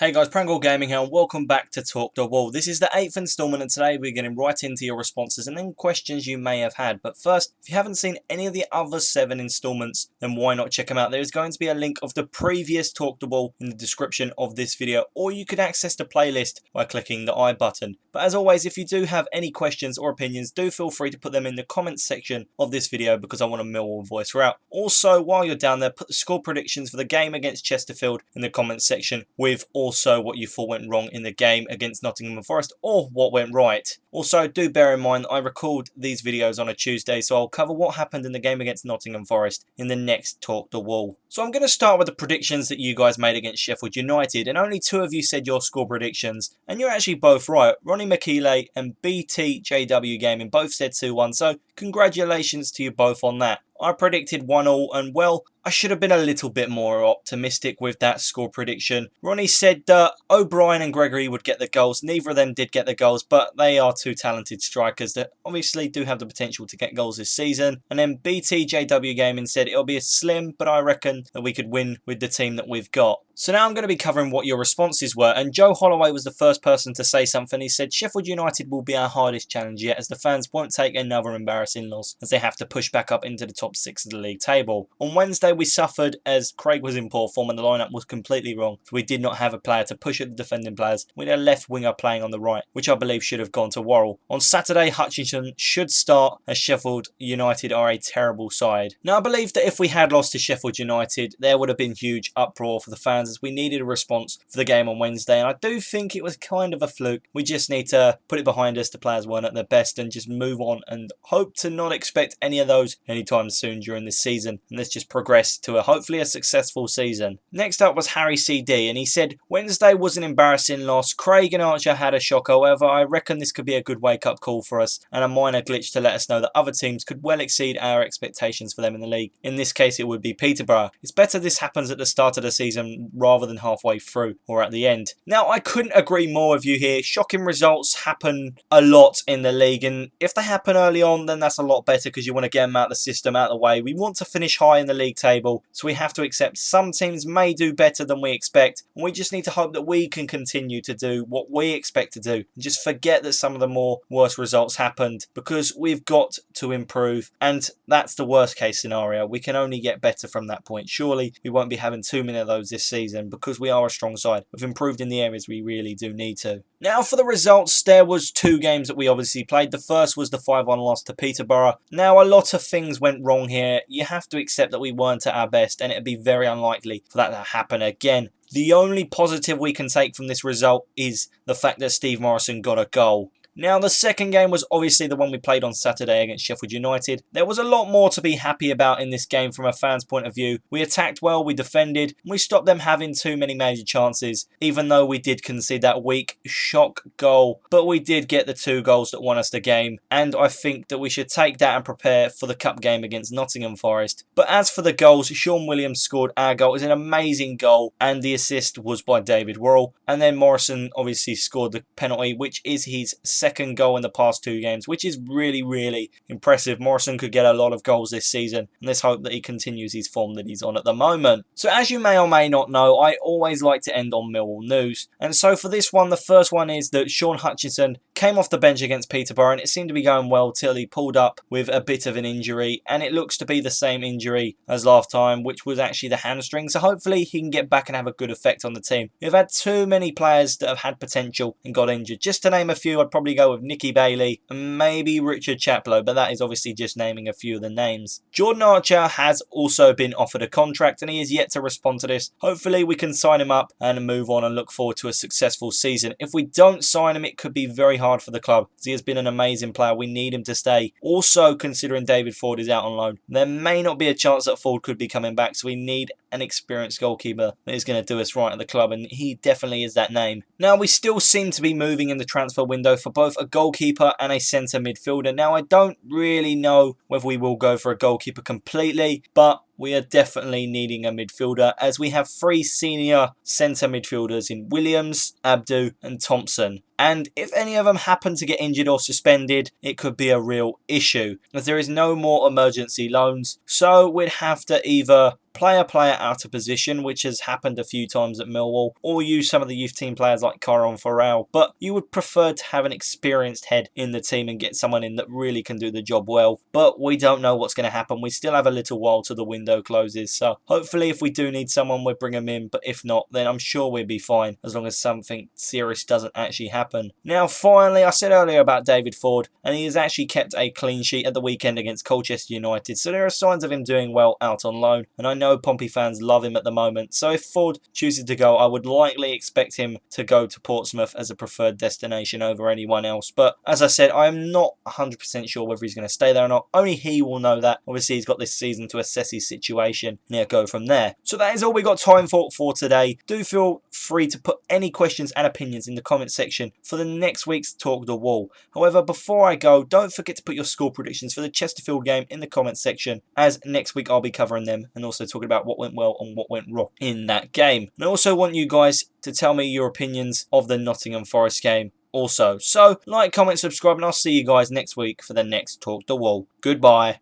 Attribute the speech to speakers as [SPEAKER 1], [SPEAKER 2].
[SPEAKER 1] Hey guys, Prangell Gaming here and welcome back to Talk the Wall. This is the 8th installment and today we're getting right into your responses and then questions you may have had. But first, if you haven't seen any of the other 7 installments, then why not check them out? There is going to be a link of the previous Talk the Wall in the description of this video, or you can access the playlist by clicking the I button. But as always, if you do have any questions or opinions, do feel free to put them in the comments section of this video because I want a Millwall voice throughout. Also, while you're down there, put the score predictions for the game against Chesterfield in the comments section with also what you thought went wrong in the game against Nottingham Forest or what went right. Also, do bear in mind I record these videos on a Tuesday, so I'll cover what happened in the game against Nottingham Forest in the next Talk the Wall. So I'm going to start with the predictions that you guys made against Sheffield United, and only 2 of you said your score predictions, and you're actually both right. Ronnie McKeeley and BTJW Gaming both said 2-1, so congratulations to you both on that. I predicted 1-1 and well, I should have been a little bit more optimistic with that score prediction. Ronnie said that O'Brien and Gregory would get the goals. Neither of them did get the goals, but they are 2 talented strikers that obviously do have the potential to get goals this season. And then BTJW Gaming said it'll be a slim, but I reckon that we could win with the team that we've got. So now I'm going to be covering what your responses were, and Joe Holloway was the first person to say something. He said Sheffield United will be our hardest challenge yet, as the fans won't take another embarrassing loss as they have to push back up into the top 6 of the league table. On Wednesday we suffered as Craig was in poor form and the lineup was completely wrong, so we did not have a player to push at the defending players. We had a left winger playing on the right, which I believe should have gone to Worrell. On Saturday, Hutchinson should start as Sheffield United are a terrible side. Now I believe that if we had lost to Sheffield United, there would have been huge uproar for the fans as we needed a response for the game on Wednesday, and I do think it was kind of a fluke. We just need to put it behind us. The players weren't at their best and just move on and hope to not expect any of those anytime soon during this season, and let's just progress to hopefully a successful season. Next up was Harry CD, and he said Wednesday was an embarrassing loss. Craig and Archer had a shock, however I reckon this could be a good wake up call for us and a minor glitch to let us know that other teams could well exceed our expectations for them in the league. In this case it would be Peterborough. It's better this happens at the start of the season rather than halfway through or at the end. Now I couldn't agree more with you here. Shocking results happen a lot in the league, and if they happen early on then that's a lot better because you want to get them out of the system, out of the way. We want to finish high in the league table, so we have to accept some teams may do better than we expect, and we just need to hope that we can continue to do what we expect to do and just forget that some of the more worse results happened, because we've got to improve, and that's the worst case scenario. We can only get better from that point. Surely we won't be having too many of those this season because we are a strong side. We've improved in the areas we really do need to. Now for the results, there was 2 games that we obviously played. The first was the 5-1 loss to Peterborough. Now a lot of things went wrong here. You have to accept that we weren't at our best, and it'd be very unlikely for that to happen again. The only positive we can take from this result is the fact that Steve Morrison got a goal. Now the second game was obviously the one we played on Saturday against Sheffield United. There was a lot more to be happy about in this game from a fan's point of view. We attacked well, we defended, we stopped them having too many major chances, even though we did concede that weak shock goal. But we did get the 2 goals that won us the game, and I think that we should take that and prepare for the cup game against Nottingham Forest. But as for the goals, Sean Williams scored our goal. It was an amazing goal, and the assist was by David Worrell. And then Morrison obviously scored the penalty, which is his second goal in the past 2 games, which is really impressive. Morrison could get a lot of goals this season, and let's hope that he continues his form that he's on at the moment. So as you may or may not know, I always like to end on Millwall news, and so for this one, the first one is that Shaun Hutchinson came off the bench against Peterborough, and it seemed to be going well till he pulled up with a bit of an injury, and it looks to be the same injury as last time, which was actually the hamstring, so hopefully he can get back and have a good effect on the team. We've had too many players that have had potential and got injured. Just to name a few, I'd probably go with Nicky Bailey and maybe Richard Chaplow, but that is obviously just naming a few of the names. Jordan Archer has also been offered a contract and he is yet to respond to this. Hopefully we can sign him up and move on and look forward to a successful season. If we don't sign him, it could be very hard for the club, as he has been an amazing player. We need him to stay. Also, considering David Ford is out on loan, there may not be a chance that Ford could be coming back, so we need an experienced goalkeeper that is going to do us right at the club, and he definitely is that name. Now we still seem to be moving in the transfer window for both a goalkeeper and a centre midfielder. Now I don't really know whether we will go for a goalkeeper completely, but we are definitely needing a midfielder, as we have 3 senior centre midfielders in Williams, Abdu and Thompson. And if any of them happen to get injured or suspended, it could be a real issue, as there is no more emergency loans. So we'd have to either play a player out of position, which has happened a few times at Millwall, or use some of the youth team players like Prangell. But you would prefer to have an experienced head in the team and get someone in that really can do the job well. But we don't know what's going to happen. We still have a little while till the window closes. So hopefully if we do need someone, we'll bring them in. But if not, then I'm sure we'll be fine, as long as something serious doesn't actually happen. Now finally, I said earlier about David Ford, and he has actually kept a clean sheet at the weekend against Colchester United. So there are signs of him doing well out on loan. And I know Pompey fans love him at the moment, so if Ford chooses to go, I would likely expect him to go to Portsmouth as a preferred destination over anyone else. But as I said, I am not 100% sure whether he's going to stay there or not. Only he will know that. Obviously, he's got this season to assess his situation and go from there. So that is all we got time for today. Do feel free to put any questions and opinions in the comment section for the next week's Talk the Wall. However, before I go, don't forget to put your score predictions for the Chesterfield game in the comment section, as next week I'll be covering them and also talking about what went well and what went wrong in that game. And I also want you guys to tell me your opinions of the Nottingham Forest game also. So like, comment, subscribe, and I'll see you guys next week for the next Talk the Wall. Goodbye.